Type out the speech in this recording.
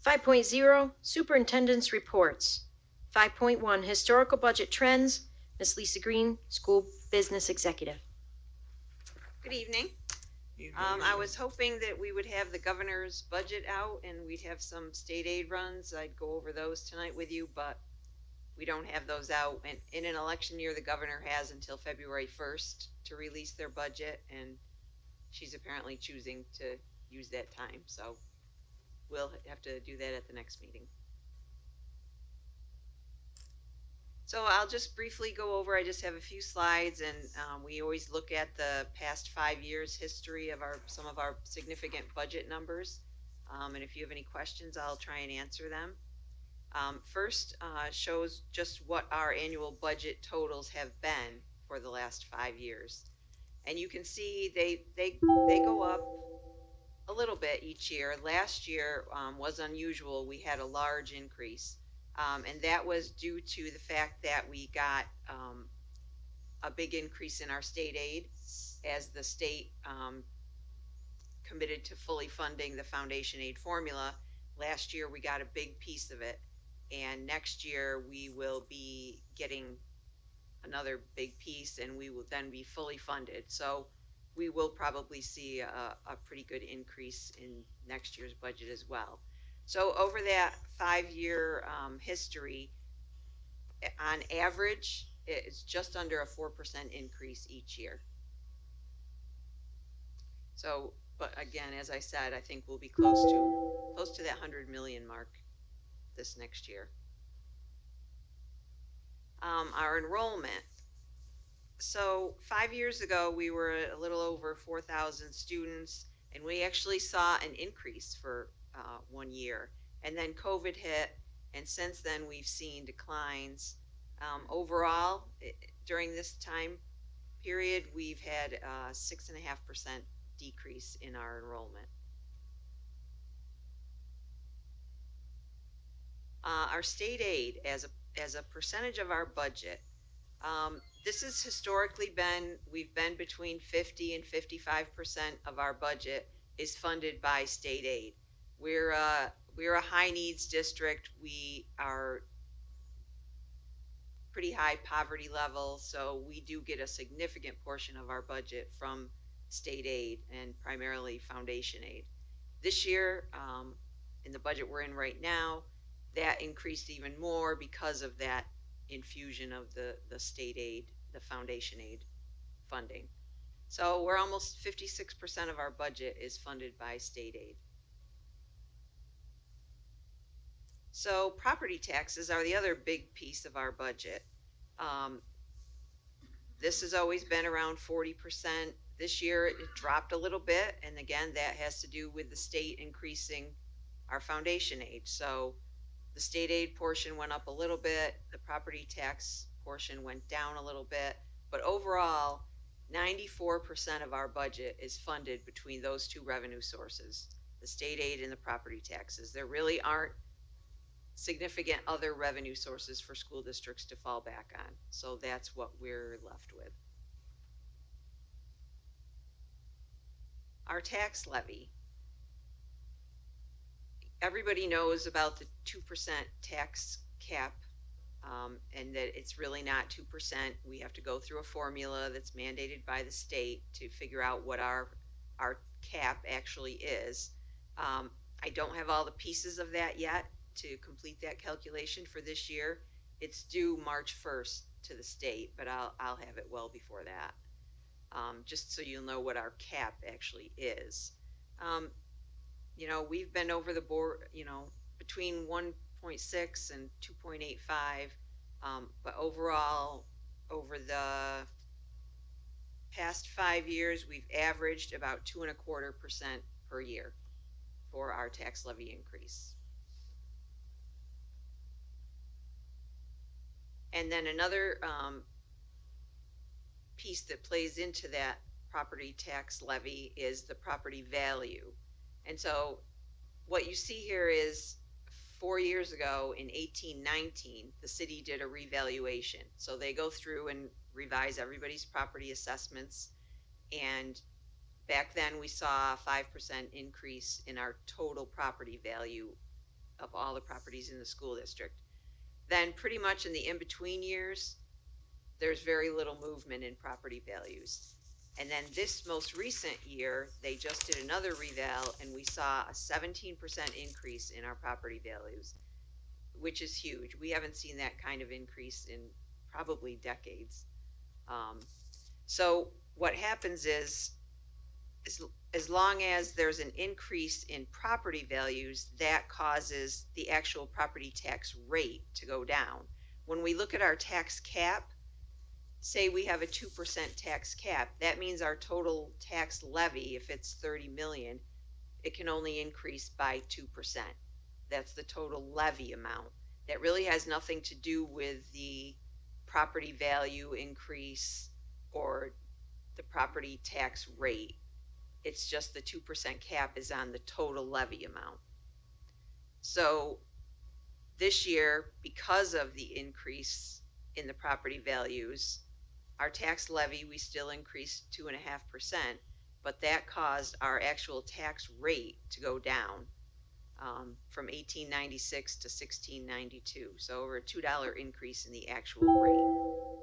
5.0 Superintendent's Reports. 5.1 Historical Budget Trends. Ms. Lisa Green, School Business Executive. Good evening. I was hoping that we would have the governor's budget out and we'd have some state aid runs. I'd go over those tonight with you, but we don't have those out. And in an election year, the governor has until February 1st to release their budget, and she's apparently choosing to use that time. So we'll have to do that at the next meeting. So I'll just briefly go over, I just have a few slides, and we always look at the past 5 years history of some of our significant budget numbers. And if you have any questions, I'll try and answer them. First shows just what our annual budget totals have been for the last 5 years. And you can see they go up a little bit each year. Last year was unusual. We had a large increase. And that was due to the fact that we got a big increase in our state aid as the state committed to fully funding the foundation aid formula. Last year we got a big piece of it, and next year we will be getting another big piece, and we will then be fully funded. So we will probably see a pretty good increase in next year's budget as well. So over that 5-year history, on average, it's just under a 4% increase each year. So, but again, as I said, I think we'll be close to that 100 million mark this next year. Our enrollment. So 5 years ago, we were a little over 4,000 students, and we actually saw an increase for 1 year. And then COVID hit, and since then we've seen declines. Overall, during this time period, we've had a 6.5% decrease in our enrollment. Our state aid as a percentage of our budget. This has historically we've been between 50 and 55% of our budget is funded by state aid. We're a high needs district. We are pretty high poverty level, so we do get a significant portion of our budget from state aid and primarily foundation aid. This year, in the budget we're in right now, that increased even more because of that infusion of the state aid, the foundation aid funding. So we're almost 56% of our budget is funded by state aid. So property taxes are the other big piece of our budget. This has always been around 40%. This year it dropped a little bit, and again that has to do with the state increasing our foundation aid. So the state aid portion went up a little bit, the property tax portion went down a little bit, but overall 94% of our budget is funded between those two revenue sources, the state aid and the property taxes. There really aren't significant other revenue sources for school districts to fall back on. So that's what we're left with. Our tax levy. Everybody knows about the 2% tax cap, and that it's really not 2%. We have to go through a formula that's mandated by the state to figure out what our cap actually is. I don't have all the pieces of that yet to complete that calculation for this year. It's due March 1st to the state, but I'll have it well before that, just so you'll know what our cap actually is. You know, we've been over the board, you know, between 1.6 and 2.85, but overall, over the past 5 years, we've averaged about 2.25% per year for our tax levy increase. And then another piece that plays into that property tax levy is the property value. And so what you see here is 4 years ago in 1819, the city did a revaluation. So they go through and revise everybody's property assessments. And back then we saw a 5% increase in our total property value of all the properties in the school district. Then pretty much in the in-between years, there's very little movement in property values. And then this most recent year, they just did another reval and we saw a 17% increase in our property values, which is huge. We haven't seen that kind of increase in probably decades. So what happens is, as long as there's an increase in property values, that causes the actual property tax rate to go down. When we look at our tax cap, say we have a 2% tax cap, that means our total tax levy, if it's 30 million, it can only increase by 2%. That's the total levy amount. That really has nothing to do with the property value increase or the property tax rate. It's just the 2% cap is on the total levy amount. So this year, because of the increase in the property values, our tax levy, we still increased 2.5%, but that caused our actual tax rate to go down from 1896 to 1692. So over a $2 increase in the actual rate.